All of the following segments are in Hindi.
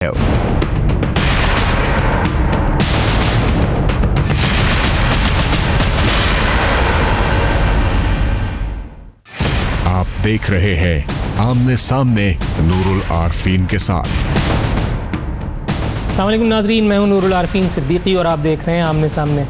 आप देख रहे हैं आमने सामने नूरुल आरफीन के साथ। अस्सलाम वालेकुम नाजरीन, मैं हूं नूरुल आरफीन सिद्दीकी और आप देख रहे हैं आमने सामने।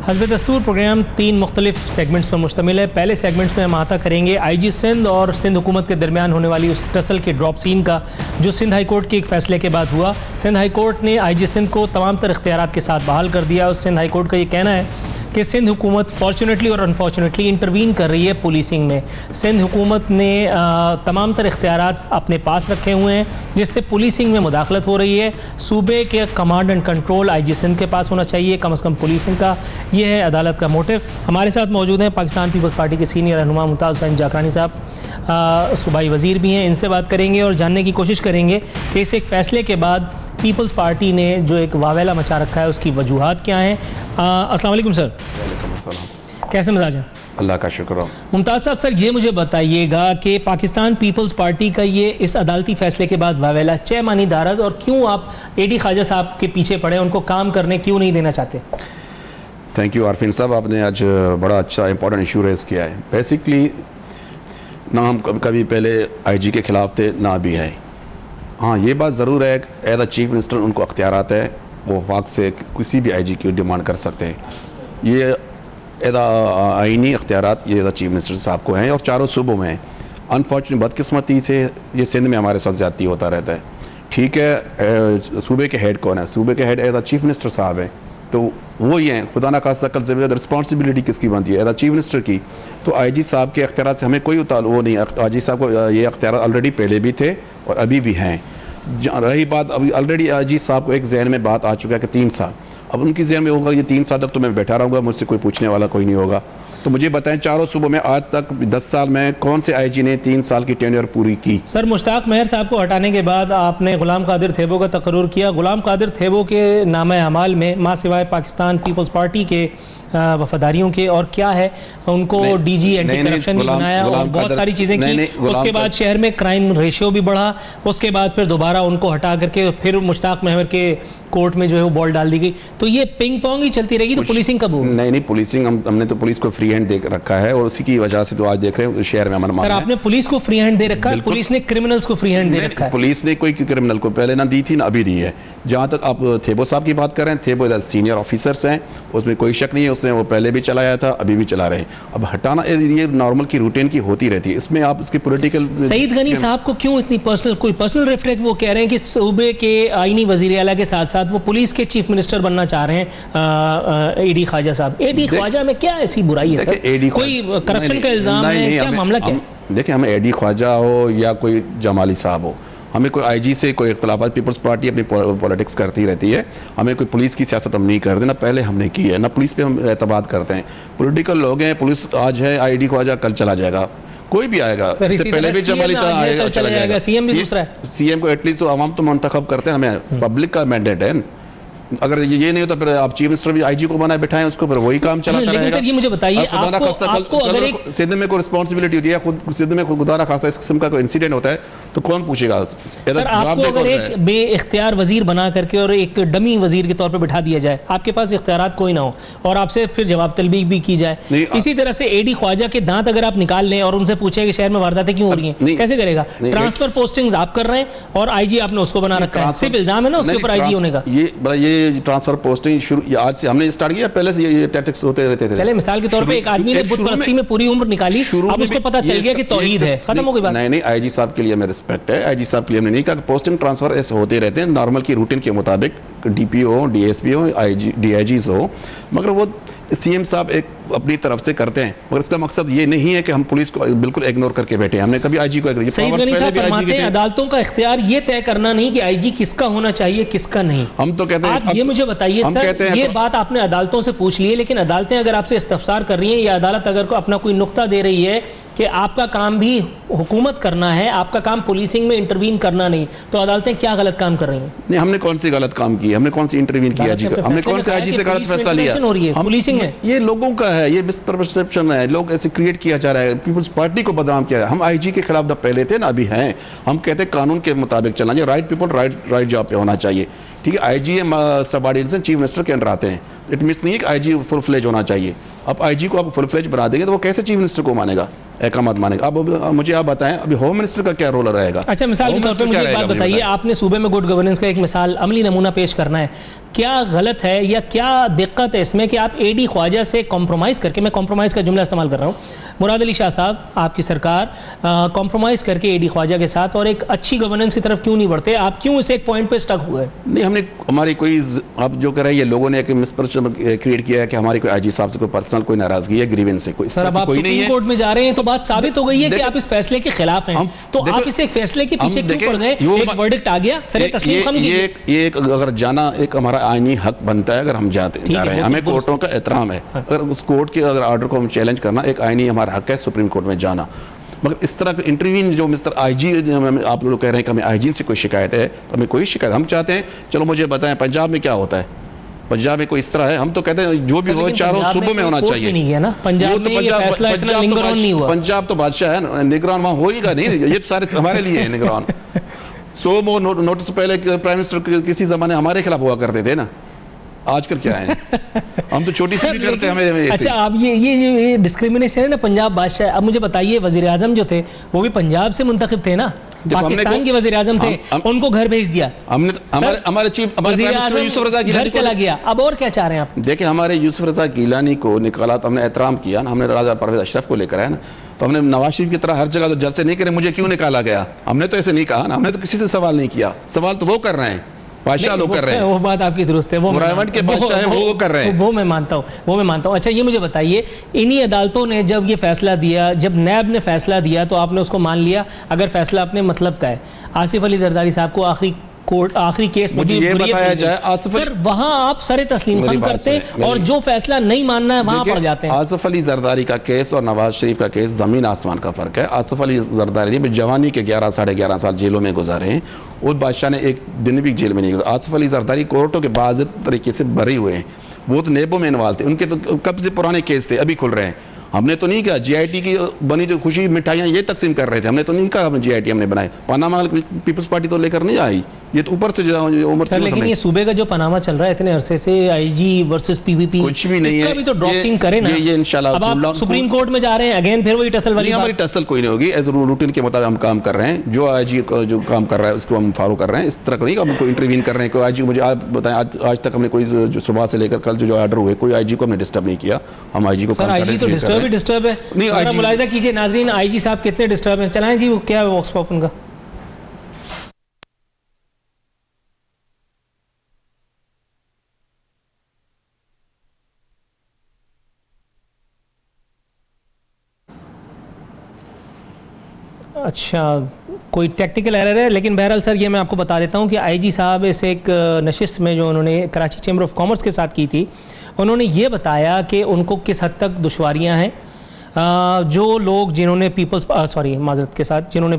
हस्ब दस्तूर प्रोग्राम 3 मुख्तलिफ सेगमेंट्स पर मुश्तमिल है। पहले सेगमेंट्स में हम अहाता करेंगे IG सिंध और सिंध हुकूमत के दरमियान होने वाली उस टसल के ड्रॉप सीन का जो सिंध हाई कोर्ट के एक फ़ैसले के बाद हुआ। सिंध हाई कोर्ट ने IG सिंध को तमाम तर इख्तियारात के साथ बहाल कर दिया। उस सिंध हाई कोर्ट का ये कहना है कि सिंध हुकूमत फॉर्चुनेटली और अनफॉर्चुनेटली इंटरवीन कर रही है पुलिसिंग में। सिंध हुकूमत ने तमाम तर इख्तियारात अपने पास रखे हुए हैं जिससे पुलिसिंग में मुदाखलत हो रही है। सूबे के command and control IG Sindh के पास होना चाहिए, कम अज़ कम पुलिसिंग का। ये है अदालत का मोटिव। हमारे साथ मौजूद हैं पाकिस्तान पीपल्स पार्टी के सीनियर रहनुमा मुमताज़ हुसैन जाकरानी साहब, सूबाई वज़ीर भी हैं। इनसे बात करेंगे और जानने की कोशिश करेंगे कि इस एक फ़ैसले के बाद पीपल्स पार्टी ने जो एक वावेला मचा रखा है उसकी वजूहात क्या हैं। अस्सलाम वालेकुम सर। कैसे मिजाज हैं? अल्लाह का शुक्र। मुमताज़ साहब, सर ये मुझे बताइएगा कि पाकिस्तान पीपल्स पार्टी का ये इस अदालती फ़ैसले के बाद वावेला चे मानी दारद, और क्यों आप AD ख्वाजा साहब के पीछे पड़े, उनको काम करने क्यों नहीं देना चाहते? थैंक यू आरफीन साहब, आपने आज बड़ा अच्छा इंपॉर्टेंट इशू रेज़ किया है। बेसिकली ना हम कभी पहले IG के ख़िलाफ़ थे ना भी है। हाँ, ये बात ज़रूर है एज अ चीफ मिनिस्टर उनको अख्तियारात है, वो वक्त से किसी भी IG की डिमांड कर सकते हैं। ये एज आइनी अख्तियारात ये एज अ चीफ मिनिस्टर साहब को हैं और चारों सूबों में। अनफॉर्चुनेट बदकिस्मती से ये सिंध में हमारे साथ ज़्यादती होता रहता है। ठीक है, सूबे के हेड कौन है? सूबे के head as a chief minister साहब हैं, तो वो ही हैं। खुदा ना खास्ता कल ज़िम्मेदार रिस्पॉन्सिबिलिटी किसकी बनती है? एज अ चीफ मिनिस्टर की। तो IG साहब के अख्तियारात से हमें कोई वो नहीं। IG साहब को ये अख्तियारात ऑलरेडी पहले भी थे और अभी भी हैं। रही बात, अभी ऑलरेडी IG साहब को एक जहन में बात आ चुका है कि 3 साल, अब उनकी जहन में होगा ये 3 साल तक तो मैं बैठा रहूँगा, मुझसे कोई पूछने वाला कोई नहीं होगा। तो मुझे बताएं चारों सूबों में आज तक 10 साल में कौन से IG ने 3 साल की टेन्योर पूरी की? सर, मुश्ताक मेहर साहब को हटाने के बाद आपने गुलाम कादिर थेबो का तकर्रुर किया। गुलाम कादिर थेबो के नामे अमाल में मां सिवाय पाकिस्तान पीपल्स पार्टी के वफादारियों के और क्या है, उनको DG एंटी करप्शन भी बनाया और बहुत सारी चीज़ें की। उसके बाद शहर में क्राइम रेशियो भी बढ़ा। उसके बाद फिर दोबारा उनको हटा करके फिर मुश्ताक मेहर के कोर्ट में जो है वो बॉल डाल दी गई। तो ये पिंग पोंग ही चलती रहेगी। तो पुलिसिंग कब होगी? नहीं, पुलिसिंग हमने तो पुलिस को फ्री हैंड दे रखा है और उसी की वजह से तो आज देख रहे हैं शहर में अमन। सर, आपने पुलिस को फ्री हैंड दे रखा है, पुलिस ने क्रिमिनल्स को फ्री हैंड दे रखा है। पुलिस ने कोई क्रिमिनल को पहले ना दी थी ना अभी दी है। जहाँ तक आप थेबो साहब की बात कर रहे हैं, थेबो सीनियर ऑफिसर्स हैं, उसमें कोई शक नहीं है। उसने वो पहले भी चलाया था, अभी भी चला रहे हैं। अब हटाना ये नॉर्मल की रूटीन की होती रहती है, इसमें आप इसकी पॉलिटिकल। सईद गनी साहब को क्यों इतनी कोई पर्सनल रेफरेंस? वो कह रहे हैं कि सूबे के आईनी वजीर आला के साथ साथ वो पुलिस के चीफ मिनिस्टर बनना चाह रहे हैं AD ख्वाजा साहब। AD ख्वाजा में क्या ऐसी बुराई है सर? कोई करप्शन का इल्जाम है? क्या मामला क्या? देखिए, हमें AD ख्वाजा हो या कोई जमाली साहब हो, हमें कोई IG से कोई इख्तिलाफात, पीपल्स पार्टी अपनी पॉलिटिक्स करती रहती है। हमें कोई पुलिस की सियासत हम नहीं करते, ना पहले हमने की है, ना पुलिस पे हम एतबार करते हैं। पॉलिटिकल लोग हैं, पुलिस आज है, ID ख्वाजा कल चला जाएगा, कोई भी आएगा। इससे पहले भी जमाली आएगा, चला जाएगा। CM भी दूसरा है। CM को एटलीस्ट तो आवाम तो मुंतखब करते हैं, हमें पब्लिक का मैंडेट है। अगर ये नहीं होता फिर आप चीफ मिनिस्टर भी IG को बनाए बैठाएं, उसको फिर वही काम चलाता रहेगा। लेकिन सर ये मुझे बताइए, आपको अगर एक सिंध में कोई रिस्पांसिबिलिटी होती है, खुद सिंध में खुदा ना खासा इस किस्म का कोई इंसिडेंट होता है तो कौन पूछेगा? सर, आपको अगर एक बेइख्तियार वजीर बना करके और एक डमी वजीर के तौर पे बिठा दिया जाए, आपके पास इख्तियारात कोई ना हो और आपसे फिर जवाब तलबी भी की जाए, इसी तरह से AD ख्वाजा के दांत अगर आप निकाल लें और उनसे पूछें कि शहर में वारदातें क्यों हो रही हैं, कैसे करेगा? ट्रांसफर पोस्टिंग्स आप कर रहे हैं और IG आपने उसको बना रखा है, सिर्फ इल्जाम है ना उसके ऊपर IG होने का। ये ट्रांसफर पोस्टिंग शुरू आज से हमने स्टार्ट किया, पहले से ये टैक्टिक्स होते रहते थे। चले मिसाल के तौर पे एक आदमी ने बुत परस्ती में पूरी उम्र निकाली, अब उसको पता चल गया कि तौहीद है, खत्म हो गई बात। नहीं, IG साहब के लिए हमें रिस्पेक्ट है। IG साहब के लिए हमने नहीं कहा, पोस्टिंग ट्रांसफर ऐसे होते रहते हैं नॉर्मल की रूटीन के मुताबिक, DPO हो, DSP हो, DIGs हो, मगर वो CM साहब एक अपनी तरफ से करते हैं। मगर इसका मकसद ये नहीं है कि हम पुलिस को बिल्कुल इग्नोर करके बैठे हैं। हमने कभी IG को सईद गनी साहब फरमाते हैं अदालतों का इख्तियार ये तय करना नहीं कि IG किसका होना चाहिए किसका नहीं। हम तो कहते हैं, आप ये मुझे बताइए सर, ये बात आपने अदालतों से पूछ ली है, लेकिन अदालतें अगर आपसे इस्तफसार कर रही हैं या अदालत अगर को अपना कोई नुक्ता दे रही है कि आपका काम भी हुकूमत करना है, आपका काम पुलिसिंग में इंटरवीन करना नहीं, तो अदालतें क्या गलत काम कर रही हैं? नहीं, हमने कौन सी गलत काम किया, हमने कौन सी इंटरवीन किया जी, हमने कौन से आईजी से गलत फैसला लिया? हो रही है, पुलिसिंग है, ये लोगों का है, ये मिसपरसेप्शन है, लोग ऐसे क्रिएट किया जा रहा है, पीपल्स पार्टी को बदनाम किया है। हम आईजी के खिलाफ जब पहले थे ना, अभी हैं, हम कहते हैं कानून के मुताबिक चलना चाहिए, राइट पीपल राइट जॉब पे होना चाहिए, ठीक है। आईजी सबऑर्डिनेशन चीफ मिनिस्टर के अंडर आते हैं, इट मीन्स नहीं है कि आईजी फुल फ्लेज होना चाहिए। अब आईजी को आप फुल फ्लेज बना देंगे तो वो कैसे चीफ मिनिस्टर को मानेगा, एकामत मानेगा? अब मुझे आप बताएं, अभी होम मिनिस्टर का क्या रोल रहेगा? अच्छा, मिसाल के तौर पे मुझे एक बात बताइए, आपने सूबे में गुड गवर्नेंस का एक मिसाल अमली नमूना पेश करना है, क्या गलत है या क्या दिक्कत है इसमें कि आप एडी ख्वाजा से कॉम्प्रोमाइज़ करके, मैं कॉम्प्रोमाइज़ का जुमला इस्तेमाल कर रहा हूँ, मुराद अली शाह साहब आपकी सरकार कॉम्प्रोमाइज़ करके एडी ख्वाजा के साथ और एक अच्छी गवर्नेंस की तरफ क्यों नहीं बढ़ते? आप क्यों इस एक पॉइंट पे स्टक हुए? नहीं, हमने हमारी कोई, आप जो कह रहे हैं, लोगों ने एक मिसपरसेप्शन क्रिएट किया है कि हमारी कोई आईजी साहब से कोई पर्सनल कोई नाराजगी है, ग्रीवेंस है, कोई सर, अब आप सुप्रीम कोर्ट में जा रहे हैं तो बात साबित हो गई है कि आप इस फैसले के खिलाफ हैं, तो आप इस एक फैसले के पीछे क्यों पड़ गए? एक वर्डिक्ट आ गया, सर तस्लीम हम ये अगर जाना एक हमारा आईनी हक बनता है, अगर हम जा रहे हैं, हमें कोर्टों का एहतराम है, अगर उस कोर्ट के अगर ऑर्डर को हम चैलेंज करना एक आईनी हमारा हक है सुप्रीम कोर्ट में जाना। मगर इस तरह का इंटरवीन जो मिस्टर आईजी, आप लोग कह रहे हैं कि हमें आईजी से कोई शिकायत है, तो हमें कोई शिकायत, हम चाहते हैं, चलो मुझे बताएं पंजाब में क्या होता है, पंजाब में कोई इस तरह है, हम तो कहते हैं जो भी हो चारों सूबों में होना चाहिए। नहीं है ना पंजाब में, ये फैसला इतना निगरान नहीं हुआ। पंजाब तो बादशाह है, निगरान वहाँ होगा नहीं, ये सारे हमारे लिए है निगरान। 100 नोटिस पहले प्राइम मिनिस्टर किसी जमाने हमारे खिलाफ हुआ करते थे ना, आजकल क्या है? हम तो छोटी सी भी करते हैं हमें। अच्छा, आप ये डिस्क्रिमिनेशन है ना पंजाब बादशाह। अब मुझे बताइए, वजीर आजम जो थे वो भी पंजाब से मुंतखब थे ना, पाकिस्तान के वजीर आजम थे, उनको घर भेज दिया हमने, हमारे चीफ यूसुफ रजा गिलानी घर चला गया। अब और क्या चाह रहे हैं आप? देखिए, हमारे यूसुफ रजा गिलानी को निकाला तो हमने एहतराम किया ना, हमने राजा परवेज अशरफ को लेकर आया ना, तो हमने नवाज शरीफ की तरह हर जगह तो जल से नहीं करे मुझे क्यों निकाला गया, हमने तो ऐसे नहीं कहा ना, हमने तो किसी से सवाल नहीं किया, सवाल तो वो कर रहे हैं, बादशाह लोग कर रहे हैं। वो बात आपकी दुरुस्त है, वो के बादशाह है, वो कर रहे हैं, वो मैं मानता हूँ। अच्छा, ये मुझे बताइए, इन्हीं अदालतों ने जब ये फैसला दिया, जब नैब ने फैसला दिया तो आपने उसको मान लिया? अगर फैसला अपने मतलब का है, आसिफ अली जरदारी साहब को आखिरी केस में ये बताया जाए, सर वहां आप सरे तस्लीम खान करते और जो फैसला नहीं मानना है वहां पड़ जाते हैं। आसिफ अली जरदारी का केस और नवाज शरीफ का केस जमीन आसमान का फर्क है। आसिफ अली जरदारी ने जवानी के 11 साढ़े 11 साल जेलों में गुजारे हैं, उस बादशाह ने एक दिन भी जेल में नहीं गुजारा। आसिफ अली जरदारी कोर्टों के बाज़ तरीके से भरे हुए हैं, वो तो नेबों में इन्वॉल्व थे, उनके तो कब से पुराने केस थे, अभी खुल रहे हैं। हमने तो नहीं कहा जीआईटी की बनी जो खुशी मिठाइयाँ ये तकसीम कर रहे थे, हमने तो नहीं कहा हमने जीआईटी हमने बनाए, पनामा पीपल्स पार्टी तो लेकर नहीं आई, ये तो ऊपर से उम्र। सर लेकिन ये सूबे का जो पनामा चल रहा है इतने अरसे से, आईजी वर्सेस पीवीपी, कुछ भी नहीं है, इसका भी तो ड्रॉपिंग करें ना। ये इंशाल्लाह अब आप सुप्रीम कोर्ट में जा रहे हैं, अगेन फिर वही टसल वाली। हमारी टसल कोई नहीं होगी, एज रूटीन के मुताबिक हम काम कर रहे हैं, जो आईजी जो काम कर रहा है उसको हम फॉलो कर रहे हैं, इस तरह का नहीं हमको इंटरवीन कर रहे हैं। कोई आईजी मुझे आप बताएं, आज तक हमने कोई जो सुबह से लेकर कल जो ऑर्डर हुए, कोई आईजी को हमने डिस्टर्ब नहीं किया, हम आईजी को। सर आईजी तो डिस्टर्ब है, मुलाहिजा कीजिए नाजरीन, आईजी साहब कितने डिस्टर्ब हैं। चलाएं जी, वो क्या है वॉक्स पॉप उनका। अच्छा, कोई टेक्निकल एरर है, लेकिन बहरहाल सर ये मैं आपको बता देता हूँ कि आईजी साहब इस एक नशिस्त में जो उन्होंने कराची चैम्बर ऑफ कॉमर्स के साथ की थी, उन्होंने ये बताया कि उनको किस हद तक दुश्वारियाँ हैं। जो लोग जिन्होंने माजरत के साथ जिन्होंने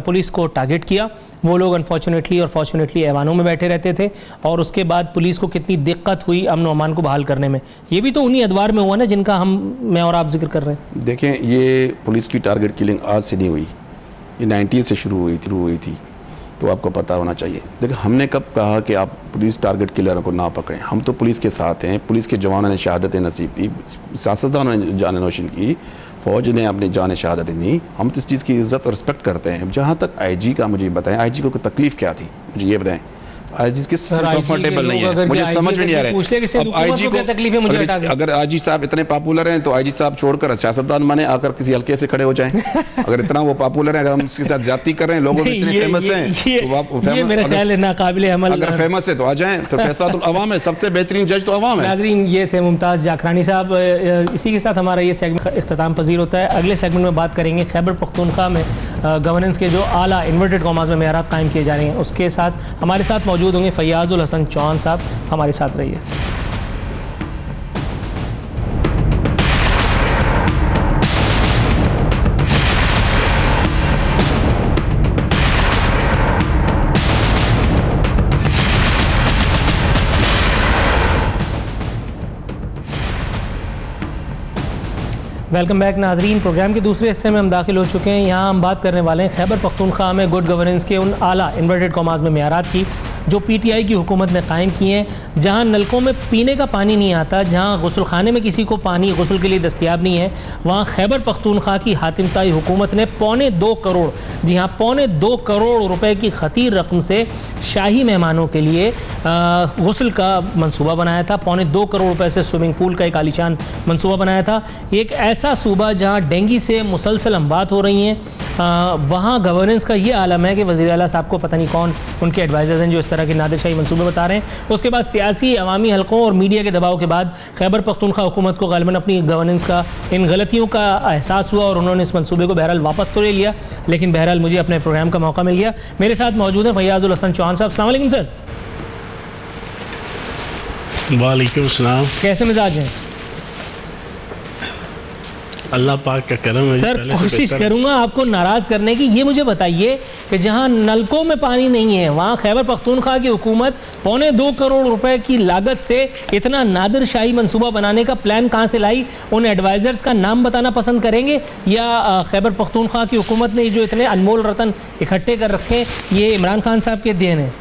पुलिस को टारगेट किया, वो लोग अनफॉर्चुनेटली और फॉर्चुनेटली ऐवानों में बैठे रहते थे, और उसके बाद पुलिस को कितनी दिक्कत हुई अमन अमान को बहाल करने में, ये भी तो उन्हीं अदवार में हुआ ना जिनका मैं और आप जिक्र कर रहे हैं। देखें, ये पुलिस की टारगेट किलिंग आज से नहीं हुई, ये 90 से शुरू हुई थी, तो आपको पता होना चाहिए। देखिए, हमने कब कहा कि आप पुलिस टारगेट किलरों को ना पकड़ें, हम तो पुलिस के साथ हैं, पुलिस के जवानों ने शहादत नसीब की, सियासतदानों ने जान नौशीन की, फ़ौज ने अपनी जान शहादत दी, हम तो इस चीज़ की इज़्ज़त और रिस्पेक्ट करते हैं। जहाँ तक आईजी का मुझे बताएं, आईजी को कोई तकलीफ़ क्या थी, मुझे ये बताएं। आईजी कंफर्टेबल नहीं है, मुझे समझ में नहीं आ रहा है। अब आईजी को अगर आईजी साहब इतने पॉपुलर हैं तो आईजी साहब छोड़कर सियासतदान माने आकर किसी हल्के से खड़े हो जाएं। अगर इतना वो पॉपुलर है, अगर हम उसके साथ जाती कर रहे हैं, लोगों में इतने फेमस हैं, ये मेरा ख्याल है नाकाबिले अमल। अगर फेमस है तो आ जाएं, तो फैसला तो अवाम है, सबसे बेहतरीन जज तो अवाम है। नाज़रीन, ये थे मुमताज़ जाखरानी साहब। इसी के साथ हमारा ये सेगमेंट इख्तिताम पजीर होता है। अगले सेगमेंट में बात करेंगे खैबर पख्तूनख्वा में गवर्नेंस के जो आला इन्वर्टेड कॉमास में मेयारात कायम किए जा रहे हैं, उसके साथ हमारे साथ मौजूद होंगे फयाजुल हसन चौहान साहब। हमारे साथ रहिए। वेलकम बैक नाजरीन। प्रोग्राम के दूसरे हिस्से में हम दाखिल हो चुके हैं। यहाँ हम बात करने वाले हैं खैबर पख्तूनख्वा में गुड गवर्नेंस के उन आला इन्वर्टेड कॉमास में मेयारात की जो पीटीआई की हुकूमत ने कायम किए हैं। जहाँ नलकों में पीने का पानी नहीं आता, जहाँ गुस्ल खाने में किसी को पानी गुस्ल के लिए दस्तियाब नहीं है, वहाँ खैबर पख्तूनख्वा की हातिम ताई हुकूमत ने 2.25 करोड़, जी हाँ 2.25 करोड़ रुपए की खतीर रकम से शाही मेहमानों के लिए गुस्ल का मंसूबा बनाया था। 2.25 करोड़ रुपए से स्विमिंग पूल का एक आलीशान मंसूबा बनाया था। एक ऐसा सूबा जहाँ डेंगू से मुसलसल अमवात हो रही हैं, वहाँ गवर्नेंस का ये आलम है कि वज़ीर आला साहब को पता नहीं कौन उनके एडवाइज़र्स हैं जो इस तरह के नादिरशाही मंसूबे बता रहे हैं। उसके बाद सियासी अवामी हलकों और मीडिया के दबाव के बाद खैबर पख्तूनख्वा हुकूमत को गालिबन अपनी गवर्नेंस का इन गलतियों का एहसास हुआ और उन्होंने इस मंसूबे को बहरहाल वापस तो ले लिया, लेकिन बहरहाल मुझे अपने प्रोग्राम का मौका मिल गया। मेरे साथ मौजूद हैं फैयाजुल हसन चौहान साहब। अस्सलाम वालेकुम सर। वालेकुम सलाम। कैसे मिजाज हैं? अल्लाह पाक का करम है सर। कोशिश करूंगा आपको नाराज करने की। ये मुझे बताइए कि जहां नलकों में पानी नहीं है वहां खैबर पख्तूनख्वा की हुकूमत 2.25 करोड़ रुपए की लागत से इतना नादिर शाही मंसूबा बनाने का प्लान कहां से लाई? उन एडवाइजर्स का नाम बताना पसंद करेंगे या खैबर पख्तूनख्वा की हुकूमत ने जो इतने अनमोल रतन इकट्ठे कर रखे ये इमरान खान साहब के देन है?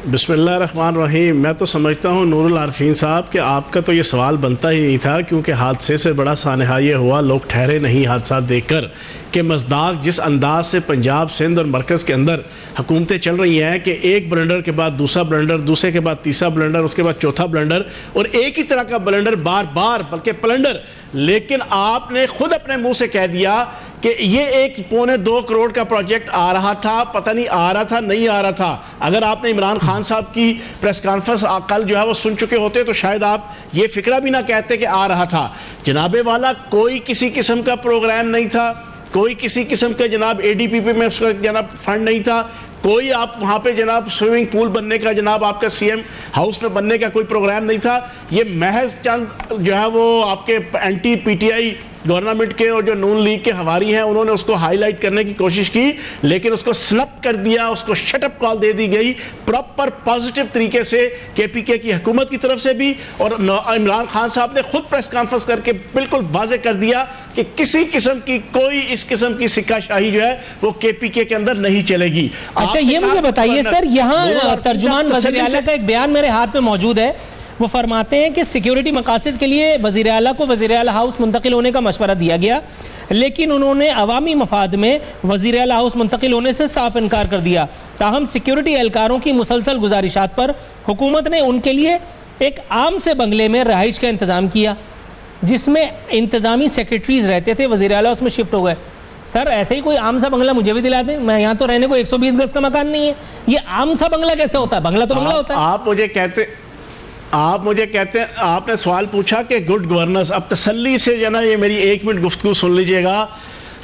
बिस्मिल्लाहिर्रहमानिर्रहीम। मैं तो समझता हूँ नूरुल आरफीन साहब कि आपका तो ये सवाल बनता ही नहीं था, क्योंकि हादसे से बड़ा सानहा ये हुआ, लोग ठहरे नहीं हादसा देखकर कि मज़दाक जिस अंदाज से पंजाब, सिंध और मरकज़ के अंदर हुकूमतें चल रही हैं कि एक ब्लंडर के बाद दूसरा ब्लंडर, दूसरे के बाद तीसरा ब्लंडर, उसके बाद चौथा ब्लंडर और एक ही तरह का ब्लंडर बार बार, बल्कि प्लंडर। लेकिन आपने खुद अपने मुंह से कह दिया कि ये 1.25 करोड़ का प्रोजेक्ट आ रहा था, पता नहीं आ रहा था नहीं आ रहा था। अगर आपने इमरान खान साहब की प्रेस कॉन्फ्रेंस कल जो है वो सुन चुके होते तो शायद आप ये फिक्रा भी ना कहते कि आ रहा था। जनाबे वाला कोई किसी किस्म का प्रोग्राम नहीं था, कोई किसी किस्म का जनाब ADPP में उसका जनाब फंड नहीं था, कोई आप वहाँ पे जनाब स्विमिंग पूल बनने का जनाब आपका CM हाउस में बनने का कोई प्रोग्राम नहीं था। ये महज चंद जो है वो आपके एंटी PTI गवर्नमेंट के और जो नून लीग के हवारी हैं उन्होंने उसको हाईलाइट करने की कोशिश की, लेकिन उसको स्नप कर दिया, उसको शटअप कॉल दे दी गई प्रॉपर पॉजिटिव तरीके से KPK की हुकूमत की तरफ से भी। और इमरान खान साहब ने खुद प्रेस कॉन्फ्रेंस करके बिल्कुल वाजे कर दिया कि किसी किस्म की कोई इस किस्म की सिक्काशाही जो है वो KPK के अंदर नहीं चलेगी। अच्छा, ये मुझे बताइए सर, यहाँ तर्जुमान वज़ीर आला का एक बयान मेरे हाथ में मौजूद है। वो फरमाते हैं कि सिक्योरिटी मकासद के लिए वज़ीर आला को वज़ीर आला हाउस मुंतकिल होने का मशवरा दिया गया, लेकिन उन्होंने अवामी मफाद में वज़ीर आला हाउस मुंतकिल होने से साफ इनकार कर दिया। ताहम सिक्योरिटी एहलकारों की मुसलसल गुजारिशात पर हुकूमत ने उनके लिए एक आम से बंगले में रहाइश का इंतज़ाम किया जिसमें इंतज़ामी सेक्रेटरीज रहते थे। वज़ीर आला उसमें शिफ्ट हो गए। सर, ऐसे ही कोई आम सा बंगला मुझे भी दिला दें, मैं यहाँ तो रहने को 120 गज का मकान नहीं है। ये आम सा बंगला कैसे होता है? बंगला तो बंगला होता है। आप मुझे कहते हैं, आपने सवाल पूछा कि गुड गवर्नेंस, अब तसल्ली से जो ना ये मेरी 1 मिनट गुफ्तगू सुन लीजिएगा।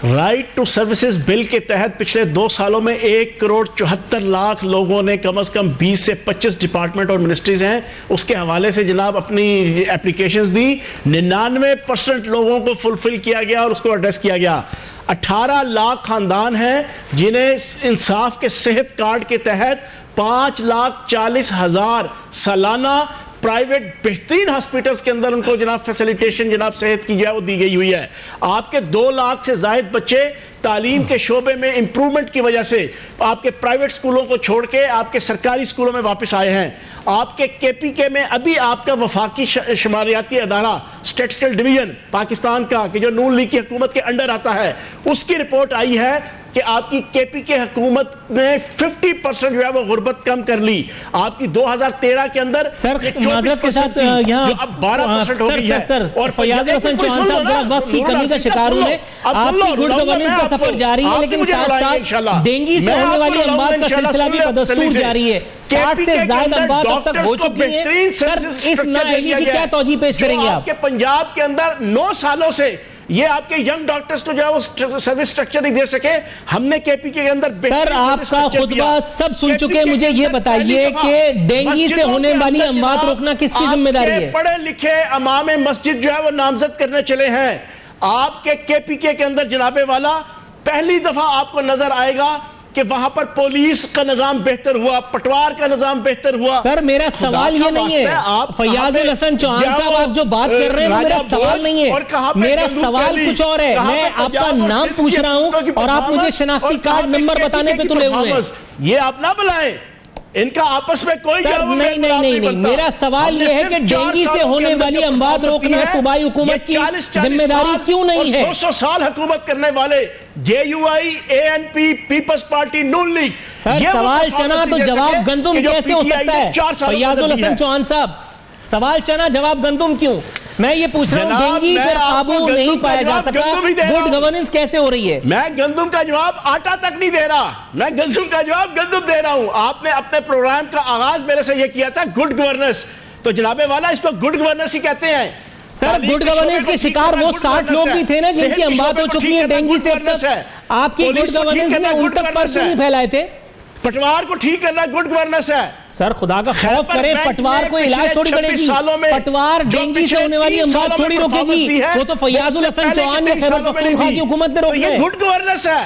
राइट टू सर्विसेज बिल के तहत पिछले 2 सालों में 1 करोड़ 74 लाख लोगों ने कम से कम 20 से 25 डिपार्टमेंट और मिनिस्ट्रीज हैं उसके हवाले से जनाब अपनी एप्लीकेशंस दी। 99% लोगों को फुलफिल किया गया और उसको एड्रेस किया गया। 18 लाख खानदान हैं जिन्हें इंसाफ के सेहत कार्ड के तहत 5,40,000 सालाना प्राइवेट बेहतरीन हॉस्पिटल्स के अंदर उनको जनाब फैसिलिटेशन जनाब सेहत की जो है वो दी गई हुई है। आपके 2 लाख से जायद बच्चे तालीम के शोबे में इंप्रूवमेंट की वजह से आपके प्राइवेट स्कूलों को छोड़ के आपके सरकारी स्कूलों में वापस आए हैं। आपके KPK में अभी आपका वफाकी शुमारियाती अदारा स्टैटिस्टिकल डिवीजन पाकिस्तान का कि जो नून लीग की हुकूमत के अंडर आता है, उसकी रिपोर्ट आई है कि आपकी KPK हुकूमत ने 50% जो है वो गुर्बत कम कर ली। आपकी 2013 के अंदर सर माजरत के साथ यहाँ अब 12% हो गई है। और फैयाज हसन चौहान साहब वक्त की कमी का शिकार हुए। आपकी गुड गवर्नेंस का सफर जारी है, लेकिन साथ साथ डेंगू से होने वाली अमवात का सिलसिला भी बदस्तूर जारी है। 60 से ज्यादा अमवात अब तक हो चुकी है। सर, इस नाअहली की क्या तौजीह पेश करेंगे आप? पंजाब के अंदर 9 सालों से ये आपके यंग डॉक्टर्स को जो है वो सर्विस स्ट्रक्चर नहीं दे सके। हमने KPK के अंदर सर आपका खुतबा सब सुन चुके हैं। मुझे ये बताइए कि डेंगू से होने वाली अमवात रोकना किसकी जिम्मेदारी है? पढ़े लिखे इमाम मस्जिद जो है वो नामजद करने चले हैं। आपके KPK के अंदर जनाबे वाला पहली दफा आपको नजर आएगा कि वहां पर पुलिस का निजाम बेहतर हुआ, पटवार का निजाम बेहतर हुआ। सर मेरा सवाल ये नहीं है, फैयाजुल हसन चौहान साहब आप जो बात कर रहे हैं वो मेरा सवाल नहीं है, मेरा सवाल कुछ और है। मैं आपका नाम पूछ रहा हूं और आप मुझे शनाख्ती कार्ड नंबर बताने पे तुले हुए हैं। ये आप ना बुलाएं, इनका आपस में कोई नहीं, मेरा सवाल यह है कि डेंगू से होने वाली अमवात रोकना सूबाई हुकूमत की जिम्मेदारी क्यों नहीं है? 100 साल हुकूमत करने वाले JUI, ANP, पीपल्स पार्टी, नून लीग। सर सवाल चना तो जवाब गंदुम कैसे हो सकता है? फैयाजुल हसन चौहान साहब, सवाल चना जवाब गंदुम क्यों? मैं ये पूछ रहा हूं डेंगू पर काबू नहीं पाया जा सका, गुड गवर्नेंस कैसे हो रही है? मैं गंदुम का जवाब आटा तक नहीं दे रहा, मैं गंदुम का जवाब गंदुम दे रहा हूं। आपने अपने प्रोग्राम का आगाज मेरे से ये किया था गुड गवर्नेंस, तो जनाबे वाला इसको गुड गवर्नेंस ही कहते हैं। सर गुड गवर्नेंस के शिकार वो 60 लोग भी थे ना जिनकी अमवात हो चुकी है डेंगू से। अब तक आपकी गुड गवर्नेंस ने उन तक पर्चे नहीं फैलाए थे। पटवार को ठीक करना गुड गवर्नेंस है। सर खुदा का खौफ करें, पटवार को इलाज थोड़ी करेगी, पटवार डेंगू से होने वाली अमवात थोड़ी रोकेगी, वो तो फैयाजुल हसन चौहान या खैबर पख्तूनख्वा की हुकूमत ने रोकी है। गुड गवर्नेंस है।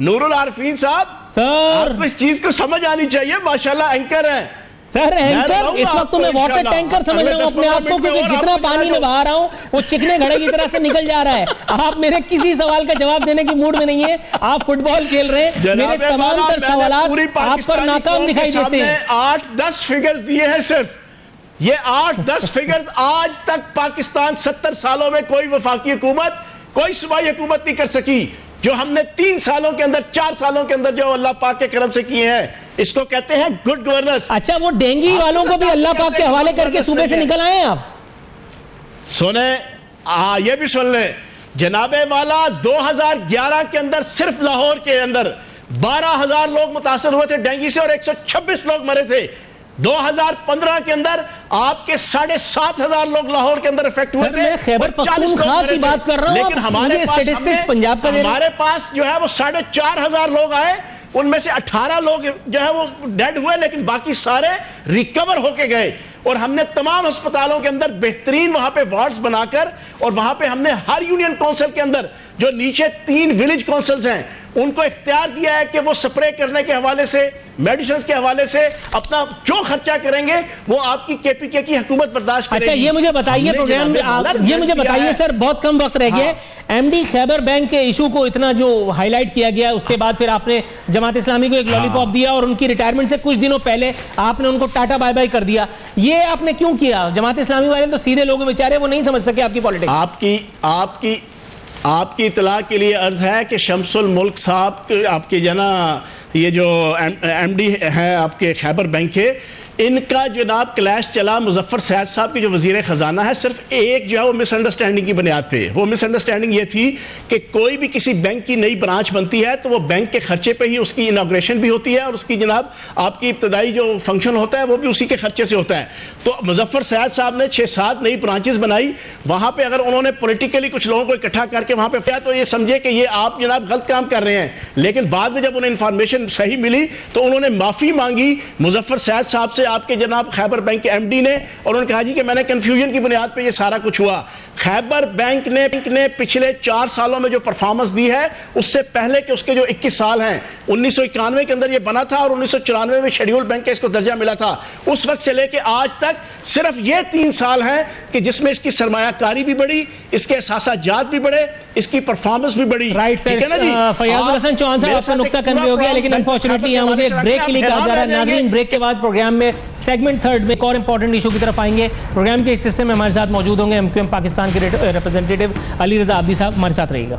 नूरुल आरफीन साहब, सर इस चीज को समझ आनी चाहिए। माशाल्लाह एंकर है सर, एंकर इस वक्त तो मैं वाटर टैंकर समझ रहा हूँ अपने आप को, क्योंकि जितना पानी में बहा रहा हूँ वो चिकने घड़े की तरह से निकल जा रहा है। आप मेरे किसी सवाल का जवाब देने की मूड में नहीं है, आप फुटबॉल खेल रहे हैं, मेरे तमाम तर सवाल आप पर नाकाम दिखाई देते हैं। 8-10 फिगर्स दिए हैं सिर्फ, ये 8-10 फिगर्स आज तक पाकिस्तान 70 सालों में कोई वफाकी हुकूमत, कोई सूबाई हुकूमत नहीं कर सकी, जो हमने 3 सालों के अंदर, 4 सालों के अंदर जो अल्लाह पाक के करम से किए हैं, इसको कहते हैं गुड गवर्नेंस। अच्छा, वो डेंगू वालों को भी अल्लाह पाक के हवाले करके सूबे से निकल आए हैं आप? सुने, ये भी सुन ले जनाबे वाला, 2011 के अंदर सिर्फ लाहौर के अंदर 12,000 लोग मुतासर हुए थे डेंगू से और 126 लोग मरे थे। 2015 के अंदर आपके 7,500 लोग लाहौर के अंदर इफेक्ट हुए थे। मैं खैबर पख्तूनख्वा की बात कर रहा हूं, लेकिन हमारे स्टैटिस्टिक्स पंजाब का हमारे पास जो है वो 4,500 लोग आए, उनमें से 18 लोग जो है वो डेड हुए, लेकिन बाकी सारे रिकवर होके गए। और हमने तमाम अस्पतालों के अंदर बेहतरीन वहां पे वार्ड्स बनाकर, और वहां पे हमने हर यूनियन काउंसिल के अंदर जो नीचे 3 विलेज काउंसिल्स हैं उनको इख्तियार दिया है कि वो स्प्रे करने के हवाले से, मेडिसिन के हवाले से अपना जो खर्चा करेंगे वो आपकी KPK की हुकूमत बर्दाश्त करेगी। अच्छा, ये मुझे बताइए प्रोग्राम में, ये मुझे बताइए सर, बहुत कम वक्त रह गया है। MD खैबर बैंक के इशू को इतना जो हाईलाइट किया गया, उसके बाद फिर आपने जमात इस्लामी को एक लॉलीपॉप दिया और उनकी रिटायरमेंट से कुछ दिनों पहले आपने उनको टाटा बाय बाय कर दिया। ये आपने क्यों किया? जमात इस्लामी वाले तो सीधे लोग बेचारे, वो नहीं समझ सके आपकी पॉलिटिक्स। आपकी इतला के लिए अर्ज है कि शमसुल मुल्क साहब आपके जना ये जो MD हैं आपके खैबर बैंक के, इनका जनाब क्लैश चला मुजफ्फर सैयद साहब के जो वजीर खजाना है, सिर्फ एक जो है वो मिसअंडरस्टैंडिंग की बुनियाद पे। वो मिसअंडरस्टैंडिंग ये थी कि कोई भी किसी बैंक की नई ब्रांच बनती है तो वो बैंक के खर्चे पे ही उसकी इनॉग्रेशन भी होती है और उसकी जनाब आपकी इब्तदाई जो फंक्शन होता है वो भी उसी के खर्चे से होता है। तो मुजफ्फर सैयद साहब ने 6-7 नई ब्रांचेस बनाई। वहां पर अगर उन्होंने पोलिटिकली कुछ लोगों को इकट्ठा करके वहां पर तो ये समझे कि ये आप जनाब गलत काम कर रहे हैं, लेकिन बाद में जब उन्हें इंफॉर्मेशन सही मिली तो उन्होंने माफी मांगी मुजफ्फर सैयद साहब से, आपके जनाब खैबर बैंक के MD ने, और उन्होंने कहा जी कि मैंने कंफ्यूजन की बुनियाद पे ये सारा कुछ हुआ। खैबर बैंक ने पिछले 4 सालों में जो परफॉर्मेंस दी है, उससे पहले के उसके जो 21 साल हैं, 1991 के अंदर ये बना था और 1994 में शेड्यूल बैंक का इसको दर्जा मिला था। उस वक्त से लेके आज तक सिर्फ ये 3 साल हैं कि जिसमें इसकी सरमायाकारी भी बढ़ी, इसके एहसास भी बढ़े, इसकी परफॉर्मेंस भी बढ़ी। राइट सर, फैयाजुल हसन चौहान साहब आपका नुक्ता कन्वे हो गया, लेकिन अनफॉर्चुनेटली यहाँ मुझे ब्रेक के लिए कहा जा रहा है। नाज़रीन, ब्रेक के बाद प्रोग्राम में सेगमेंट 3 में एक और इंपॉर्टेंट इशू की तरफ आएंगे। प्रोग्राम के इस हिस्से में हमारे साथ मौजूद होंगे MQM पाकिस्तान के रिप्रेजेंटेटिव अली रजा आब्दी साहब। हमारे साथ रहिएगा।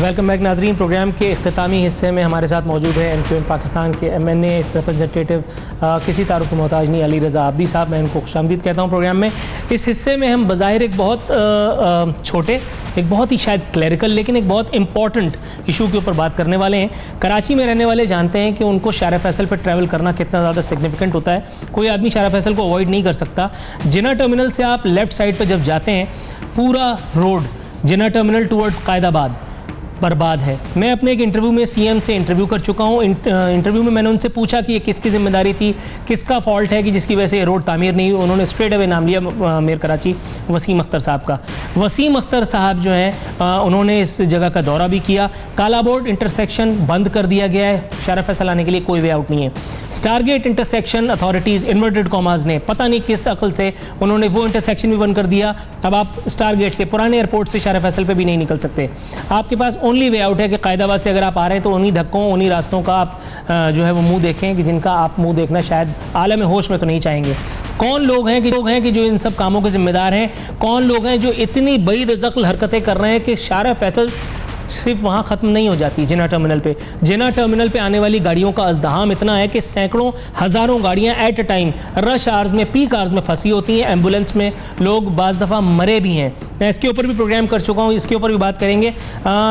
वेलकम बैक नाजरीन। प्रोग्राम के इख्तितामी हिस्से में हमारे साथ मौजूद है MQM पाकिस्तान के MNA रिप्रेजेंटेटिव किसी तारुफ के मोहताज नहीं, अली रजा आब्दी साहब। मैं इनको खुशामदीद कहता हूँ प्रोग्राम में। इस हिस्से में हम बज़ाहिर एक बहुत छोटे, एक बहुत ही शायद क्लैरिकल, लेकिन एक बहुत इंपॉर्टेंट इशू के ऊपर बात करने वाले हैं। कराची में रहने वाले जानते हैं कि उनको शारा फैसल पर ट्रैवल करना कितना ज़्यादा सिग्निफिकेंट होता है। कोई आदमी शारा फैसल को अवॉइड नहीं कर सकता। जिना टर्मिनल से आप लेफ़्ट साइड पर जब जाते हैं पूरा रोड जिन्ना टर्मिनल टुवर्ड्स कायदाबाद बर्बाद है। मैं अपने एक इंटरव्यू में सीएम से इंटरव्यू कर चुका हूँ। इंटरव्यू में मैंने उनसे पूछा कि ये किसकी जिम्मेदारी थी, किसका फॉल्ट है कि जिसकी वजह से ये रोड तामीर नहीं हुई। उन्होंने स्ट्रेट अवे नाम लिया मेयर कराची वसीम अख्तर साहब का। वसीम अख्तर साहब जो हैं उन्होंने इस जगह का दौरा भी किया। काला बोर्ड इंटरसेक्शन बंद कर दिया गया है, शारा फैसल आने के लिए कोई वे आउट नहीं है। Stargate intersection authorities inverted commas ने पता नहीं किस अकल से उन्होंने वो इंटरसेक्शन भी बंद कर दिया। अब आप स्टारगेट से, पुराने एयरपोर्ट से शारा फैसल पे भी नहीं निकल सकते। आपके पास ओनली वे आउट है कि कायदाबाद से अगर आप आ रहे हैं तो उन्हीं धक्कों, उन्हीं रास्तों का आप जो है वो मुंह देखें कि जिनका आप मुंह देखना शायद आलम होश में तो नहीं चाहेंगे। कौन लोग हैं कि जो इन सब कामों के जिम्मेदार हैं? कौन लोग हैं जो इतनी बईदज़क़्ल हरकतें कर रहे हैं कि शारा फैसल सिर्फ वहाँ ख़त्म नहीं हो जाती जिन्ना टर्मिनल पे। जिन्ना टर्मिनल पे आने वाली गाड़ियों का अज़दहाम इतना है कि सैकड़ों हज़ारों गाड़ियाँ at a time rush hours में, पीक आवर्स में फंसी होती हैं। एम्बुलेंस में लोग बाज़ दफ़ा मरे भी हैं। मैं इसके ऊपर भी प्रोग्राम कर चुका हूँ, इसके ऊपर भी बात करेंगे।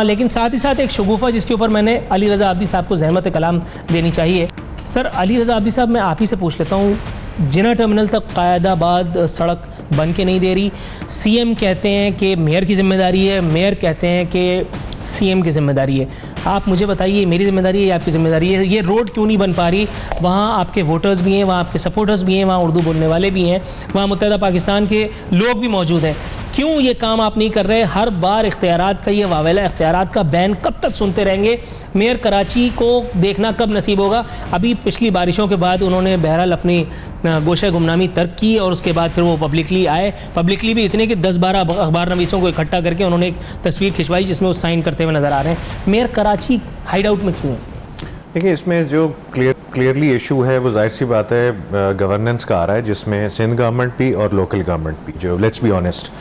लेकिन साथ ही साथ एक शगुफ़ा जिसके ऊपर मैंने अली रज़ा आब्दी साहब को ज़हमत कलाम देनी चाहिए। सर अली रज़ा आब्दी साहब, मैं आप ही से पूछ लेता हूँ, जिन्ना टर्मिनल तक कायदाबाद सड़क बन के नहीं दे रही। सीएम कहते हैं कि मेयर की जिम्मेदारी है, मेयर कहते हैं कि सीएम की जिम्मेदारी है। आप मुझे बताइए, मेरी जिम्मेदारी है या आपकी जिम्मेदारी है? ये रोड क्यों नहीं बन पा रही? वहाँ आपके वोटर्स भी हैं, वहाँ आपके सपोर्टर्स भी हैं, वहाँ उर्दू बोलने वाले भी हैं, वहाँ मुत्तहदा पाकिस्तान के लोग भी मौजूद हैं। क्यों ये काम आप नहीं कर रहे? हर बार इख्तियारात का ये वावेला, इख्तियारात का बैन कब तक सुनते रहेंगे? मेयर कराची को देखना कब नसीब होगा? अभी पिछली बारिशों के बाद उन्होंने बहरहाल अपनी गोशा गुमनामी तर्क की और उसके बाद फिर वो पब्लिकली आए। पब्लिकली भी इतने कि 10-12 अखबार नवीसों को इकट्ठा करके उन्होंने एक तस्वीर खिंचवाई जिसमें वो साइन करते हुए नज़र आ रहे हैं। मेयर कराची हाइड आउट में क्यों है? देखिए, इसमें जो क्लियरली इशू है वो जाहिर सी बात है गवर्नेंस का आ रहा है, जिसमें सिंध गवर्नमेंट भी और लोकल गवर्नमेंट भी, जो let's be honest,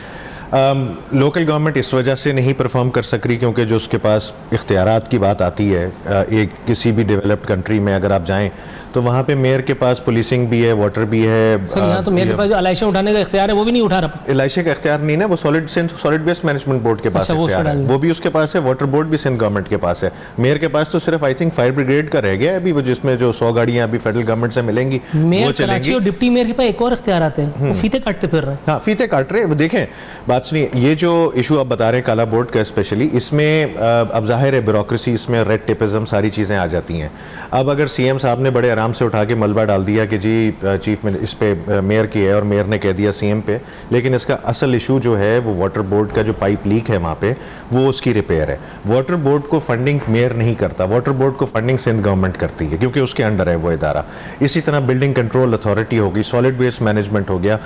local government इस वजह से नहीं परफॉर्म कर सक रही क्योंकि जो उसके पास इख्तियारात की बात आती है, एक किसी भी डेवलप्ड कंट्री में अगर आप जाएं तो वहाँ पे मेयर के पास पुलिसिंग भी है, वाटर भी है। सर यहाँ तो मेयर के पास जो एलाइशें उठाने का इख्तियार है वो भी नहीं उठा रहा। एलाइशे का इख्तियार नहीं ना, वो सॉलिड वेस्ट मैनेजमेंट बोर्ड के पास इख्तियार है, वो भी उसके पास है। वाटर बोर्ड भी सिंध गवर्नमेंट के पास है। मेयर के पास तो सिर्फ आई थिंक फायर ब्रिगेड का रह गया है अभी, वो जिसमें जो 100 गाड़ियाँ अभी फेडरल गवर्नमेंट से मिलेंगी वो चलेंगी। और डिप्टी मेयर के पास एक और इख्तियार आते हैं, वो फीते काटते फिर रहे हैं। हाँ, फीते काट रहे हैं। देखें, बात सुनिए, ये जो इशू आप बता रहे हैं काला बोर्ड का स्पेशली, इसमें अब जाहिर है ब्यूरोक्रेसी, इसमें रेड टेपिज्म, सारी चीज़ें आ जाती हैं। अब अगर सीएम साहब ने बड़े आराम से उठा के मलबा डाल दिया कि जी चीफ में इस पे मेयर की है और मेयर ने कह दिया सीएम पे, लेकिन इसका असल इशू जो है वो वाटर बोर्ड का जो पाइप लीक है वहाँ पे, वो उसकी रिपेयर है। वाटर बोर्ड को फंडिंग मेयर नहीं करता, वाटर बोर्ड को फंडिंग सिंध गवर्नमेंट करती है क्योंकि उसके अंडर है वो इदारा। इसी तरह बिल्डिंग कंट्रोल अथॉरिटी होगी, सॉलिड वेस्ट मैनेजमेंट हो गया।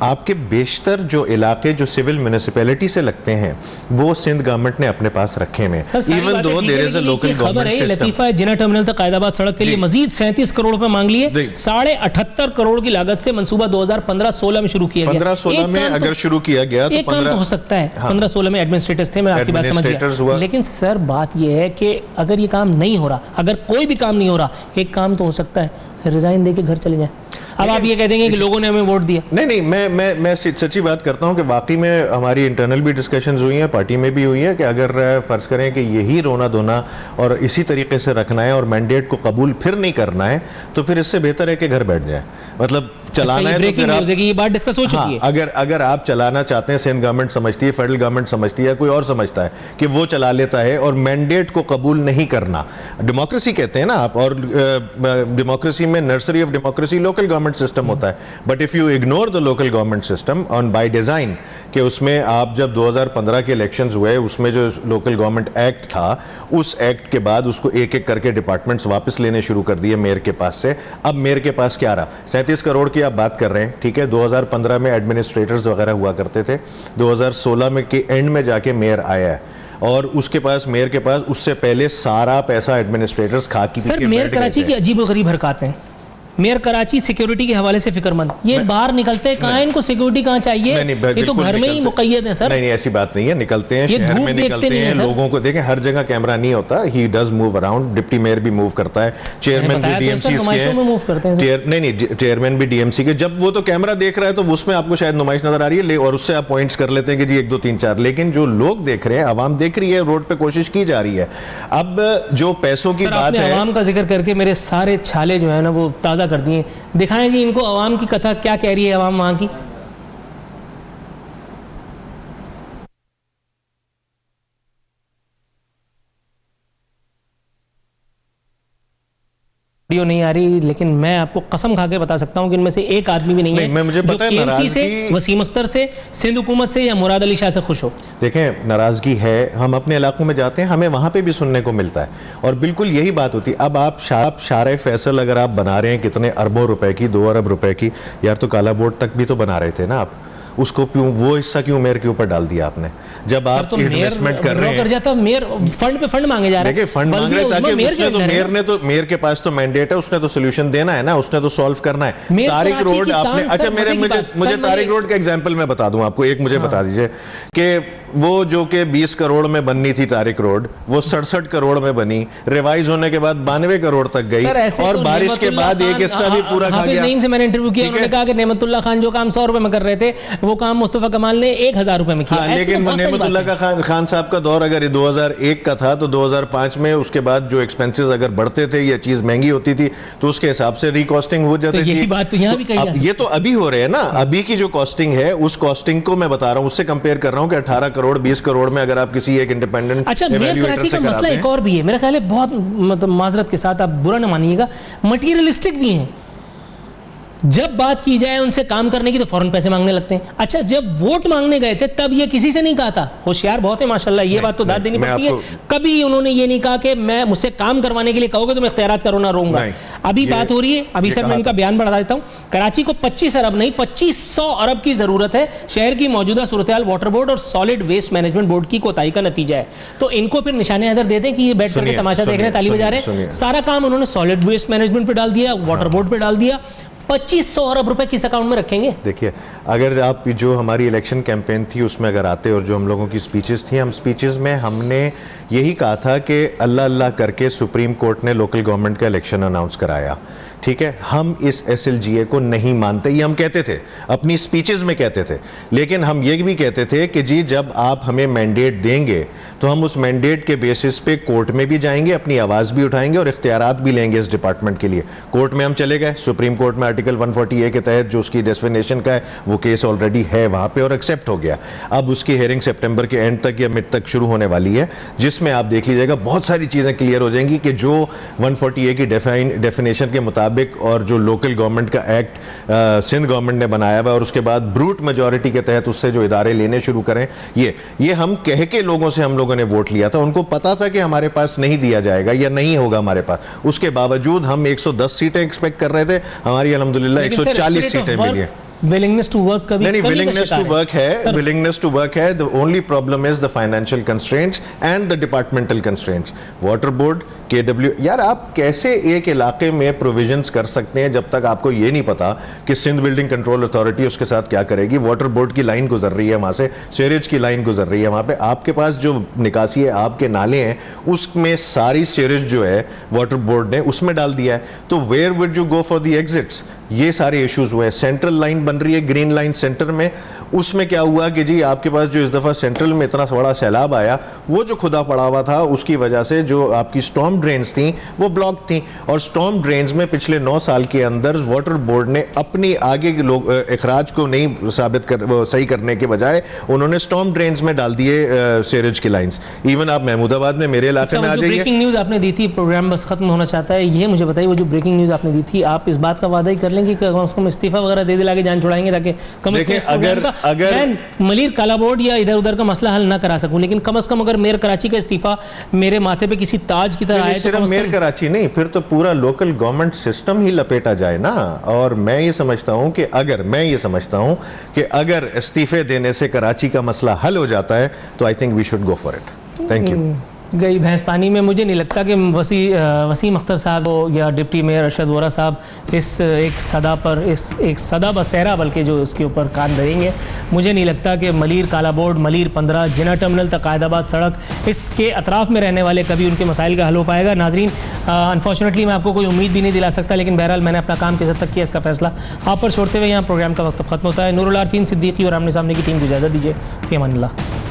आपके बेशतर जो इलाके जो सिविल म्यूनिसिपैलिटी से लगते हैं वो सिंध गवर्नमेंट ने अपने पास रखे में। Even though there is a local government system. Latifa Jinnah terminal तक कायदाबाद सड़क के लिए मजीद 37 करोड़ रुपए मांग लिए। 78.5 करोड़ की लागत से मंसूबा 2015-16 में शुरू किया गया। 15-16 में अगर शुरू किया गया तो 15 हो सकता है। 15-16 में एडमिनिस्ट्रेटर्स थे, मैं आपकी बात समझ गया। लेकिन सर बात यह है कि अगर ये काम नहीं हो रहा, अगर कोई भी काम नहीं हो रहा, एक काम तो हो सकता है, रिजाइन देके घर चले जाएं। अब आप ये कह देंगे कि लोगों ने हमें वोट दिया। नहीं, मैं सच्ची बात करता हूं कि वाकई में हमारी इंटरनल भी डिस्कशंस हुई हैं, पार्टी में भी हुई है कि अगर फर्ज करें कि यही रोना धोना और इसी तरीके से रखना है और मैंडेट को कबूल फिर नहीं करना है तो फिर इससे बेहतर है कि घर बैठ जाए। मतलब चलाना है तो फिर आप, ये बात डिस्कस हो चुकी है। अगर आप चलाना चाहते हैं, सिंध गवर्नमेंट समझती है, फेडरल गवर्नमेंट समझती है, कोई और समझता है कि वो चला लेता है और मैंडेट को कबूल नहीं करना, डेमोक्रेसी कहते हैं ना आप, और डेमोक्रेसी में nursery of democracy local government system होता है। But if you ignore the local government system on by design, कि उसमें आप जब 2015 के इलेक्शंस हुए उसमें जो लोकल गवर्नमेंट एक्ट था, उस एक्ट के बाद उसको एक एक करके डिपार्टमेंट्स वापस लेने शुरू कर दिए मेयर के पास से। अब मेयर के पास क्या रहा? 37 करोड़ की आप बात कर रहे हैं, ठीक है। 2015 में एडमिनिस्ट्रेटर्स वगैरह हुआ करते थे, 2016 में के एंड में जाके मेयर आया है और उसके पास, मेयर के पास उससे पहले सारा पैसा एडमिनिस्ट्रेटर्स खा की। सर मेयर कराची की अजीबोगरीब हरकतें हैं। मेयर कराची सिक्योरिटी के हवाले से फिक्रमंद, ये बाहर निकलते हैं कहाँ, इनको सिक्योरिटी कहाँ चाहिए? ये तो घर में ही मुक़य्यद है सर। नहीं, ऐसी बात नहीं है, निकलते हैं, शहर में निकलते हैं, लोगों को देखें, हर जगह कैमरा नहीं होता, he does move around, deputy mayor भी मूव करता है, चेयरमैन भी डीएमसी के, नहीं चेयरमैन भी डीएमसी के। जब वो तो कैमरा देख रहा है तो उसमें आपको शायद नुमाइश नजर आ रही है और उससे आप पॉइंट्स कर लेते हैं कि जी 1 2 3 4, लेकिन जो लोग देख रहे हैं, आवाम देख रही है, रोड पे कोशिश की जा रही है। अब जो पैसों की बात है, आवाम का जिक्र करके मेरे सारे छाले जो है ना वो ताज़ा कर दिए। दिखाएं जी इनको अवाम की कथा क्या कह रही है, अवाम वहां की। वीडियो नहीं आ रही, लेकिन मैं आपको कसम खा के बता सकता हूं कि इनमें से एक आदमी भी नहीं है मुझे जो पता है KMC से, वसीम अख्तर से, सिंध हुकूमत से या मुराद अली शाह से खुश हो। देखें, नाराजगी है, हम अपने इलाकों में जाते हैं, हमें वहां पे भी सुनने को मिलता है और बिल्कुल यही बात होती है। अब आप शारे फैसल अगर आप बना रहे हैं कितने अरबों रुपए की, 2 अरब रुपए की, यार तो काला बोर्ड तक भी तो बना रहे थे ना आप, उसको क्यों वो हिस्सा क्यों मेयर के ऊपर डाल दिया आपने? जब आप तो इन्वेस्टमेंट कर रहे हैं, जाता मेयर फंड पे फंड मांगे जा रहे हैं। देखिए फंड मांग रहे हैं ताकि मेयर के पास तो मैंडेट है, उसने तो सोल्यूशन देना है ना, उसने तो सॉल्व करना है। तारिक रोड आपने, अच्छा मुझे तारिक रोड का एग्जांपल मैं बता दूं आपको, एक मुझे बता दीजिए कि वो जो कि 20 करोड़ में बननी थी तारिक रोड, वो 67 करोड़ में बनी, रिवाइज होने के बाद 92 करोड़ तक गई और बारिश के बाद एक हिस्सा भी पूरा खा गया। नईम से मैंने इंटरव्यू किया, उन्होंने कहा कि नेमतुल्लाह खान जो काम 100 रुपए में कर रहे थे वो काम मुस्तफा कमाल ने 1000 रुपए में किया। लेकिन नेमतुल्लाह खान साहब का दौर अगर 2001 का था तो 2005 में उसके बाद जो एक्सपेंसेस अगर बढ़ते थे या चीज महंगी होती थी तो उसके हिसाब से रिकॉस्टिंग हो जाती थी। यही बात तो यहाँ भी कही जा सकती है। ये तो अभी हो रहे हैं ना, अभी की जो कॉस्टिंग है उस कॉस्टिंग को मैं बता रहा हूँ, उससे कंपेयर कर रहा हूँ कि 18 करोड़ 20 करोड़ में अगर आप किसी एक इंडिपेंडेंट। अच्छा, मेयर कराची का मसला एक और भी है, मेरा ख्याल है बहुत, मतलब माजरत के साथ आप बुरा न मानिएगा, मटीरियलिस्टिक भी है। जब बात की जाए उनसे काम करने की तो फौरन पैसे मांगने लगते हैं। अच्छा, जब वोट मांगने गए थे तब ये किसी से नहीं कहा था, होशियार बहुत है माशाल्लाह, ये बात तो दाद देनी पड़ती है। कभी उन्होंने ये नहीं कहा कि मैं मुझसे काम करवाने के लिए कहोगे तो मैं इख्तियारात करो ना रहूंगा। अभी बात हो रही है, अभी सर मैं इनका बयान बढ़ा देता हूं, कराची को 25 अरब नहीं 2500 अरब की जरूरत है। शहर की मौजूदा सूरत-ए-हाल वाटर बोर्ड और सॉलिड वेस्ट मैनेजमेंट बोर्ड की कोताही का नतीजा है। तो इनको फिर निशाने हैदर दे दें कि ये बैठ करके तमाशा देख रहे हैं, ताली बजा रहे हैं। सारा काम उन्होंने सॉलिड वेस्ट मैनेजमेंट पे डाल दिया, वाटर बोर्ड पे डाल दिया। 2500 अरब रुपए किस अकाउंट में रखेंगे? देखिए, अगर आप जो हमारी इलेक्शन कैंपेन थी उसमें अगर आते और जो हम लोगों की स्पीचेस थी, हम स्पीचेस में हमने यही कहा था कि अल्लाह अल्लाह करके सुप्रीम कोर्ट ने लोकल गवर्नमेंट का इलेक्शन अनाउंस कराया, ठीक है। हम इस SLGA को नहीं मानते, ये हम कहते थे, अपनी स्पीचेस में कहते थे। लेकिन हम ये भी कहते थे कि जी जब आप हमें मैंडेट देंगे तो हम उस मैंडेट के बेसिस पे कोर्ट में भी जाएंगे, अपनी आवाज़ भी उठाएंगे और इख्तियारात भी लेंगे इस डिपार्टमेंट के लिए। कोर्ट में हम चले गए, सुप्रीम कोर्ट में आर्टिकल 140A के तहत जो उसकी डेफिनेशन का है वो केस ऑलरेडी है वहाँ पे और एक्सेप्ट हो गया। अब उसकी हेयरिंग सितंबर के एंड तक या मिड तक शुरू होने वाली है, जिसमें आप देख लीजिएगा बहुत सारी चीज़ें क्लियर हो जाएंगी कि जो 140A की डेफिनेशन के मुताबिक और जो लोकल गवर्नमेंट का एक्ट सिंध गवर्नमेंट ने बनाया हुआ और उसके बाद ब्रूट मेजॉरिटी के तहत उससे जो इदारे लेने शुरू करें, ये हम कह के लोगों से हम लोगों ने वोट लिया था। उनको पता था कि हमारे पास नहीं दिया जाएगा या नहीं होगा हमारे पास, उसके बावजूद हम 110 सीटें एक्सपेक्ट कर रहे थे, हमारी अल्हम्दुलिल्लाह 140 सीटें मिली है। विलिंगनेस टू वर्क कभी नहीं, विलिंगनेस टू वर्क है, विलिंगनेस टू वर्क है। The only problem is the financial constraints and the departmental constraints. Water board, KW, यार आप कैसे एक इलाके में प्रोविजंस कर सकते हैं जब तक आपको ये नहीं पता कि सिंध बिल्डिंग कंट्रोल अथॉरिटी उसके साथ क्या करेगी। वाटर बोर्ड की लाइन गुजर रही है वहाँ से, सीवरेज की लाइन गुजर रही है वहाँ पे, आपके पास जो निकासी है, आपके नाले हैं, उसमें सारी सीवरेज जो है वाटर बोर्ड ने उसमें डाल दिया है। तो where would you go for the exits? ये सारे इश्यूज हुए। सेंट्रल लाइन बन रही है, ग्रीन लाइन सेंटर में, उसमें क्या हुआ कि जी आपके पास जो इस दफ़ा सेंट्रल में इतना बड़ा सैलाब आया, वो जो खुदा पड़ा हुआ था उसकी वजह से जो आपकी स्टॉर्म ड्रेन्स थी वो ब्लॉक थी। और स्टॉर्म ड्रेन्स में पिछले 9 साल के अंदर वाटर बोर्ड ने अपनी आगे के लोग अखराज को नहीं सही करने के बजाय उन्होंने स्टॉर्म ड्रेन्स में डाल दिए सीवरेज की लाइंस। इवन आप महमूदाबाद में मेरे इलाके में आ जाइए। ब्रेकिंग न्यूज़ आपने दी थी, प्रोग्राम बस खत्म होना चाहता है, ये मुझे बताइए, वो जो ब्रेकिंग न्यूज़ आपने दी थी, आप इस बात का वादा ही कर लेंगे कि कम से कम इस्तीफा वगैरह दे दिला के जान छुड़ाएंगे ताकि कम से कम अगर मलिर काला बोर्ड या इधर उधर का मसला हल ना करा सकूं, लेकिन कम से कम अगर मेयर कराची का इस्तीफा मेरे माथे पे किसी ताज की तरह आए, सिर्फ मेयर कराची नहीं, फिर तो पूरा लोकल गवर्नमेंट सिस्टम ही लपेटा जाए ना। और मैं ये समझता हूं कि अगर इस्तीफे देने से कराची का मसला हल हो जाता है तो I think we should go for it. Thank you. गई भैंस पानी में। मुझे नहीं लगता कि वसीम अख्तर साहब या डिप्टी मेयर अरशद वोरा साहब इस एक सदा बसेरा बल्कि जो उसके ऊपर कान धरेंगे। मुझे नहीं लगता कि मलिर काला बोर्ड, मलिर 15, जिना टर्मिनल तक कायदाबाद सड़क, इसके अतराफ़ में रहने वाले कभी उनके मसाइल का हल हो पाएगा। नाजरीन, अनफॉर्चुनेटली मैं आपको कोई उम्मीद भी नहीं दिला सकता, लेकिन बहरहाल मैंने अपना काम किस हद तक किया इसका फैसला आप पर छोड़ते हुए यहाँ प्रोग्राम का वक्त खत्म होता है। नूरुल आरफीन सिद्दीकी और आमने सामने की टीम को इजाज़त दीजिए। फ़ी अमान अल्लाह।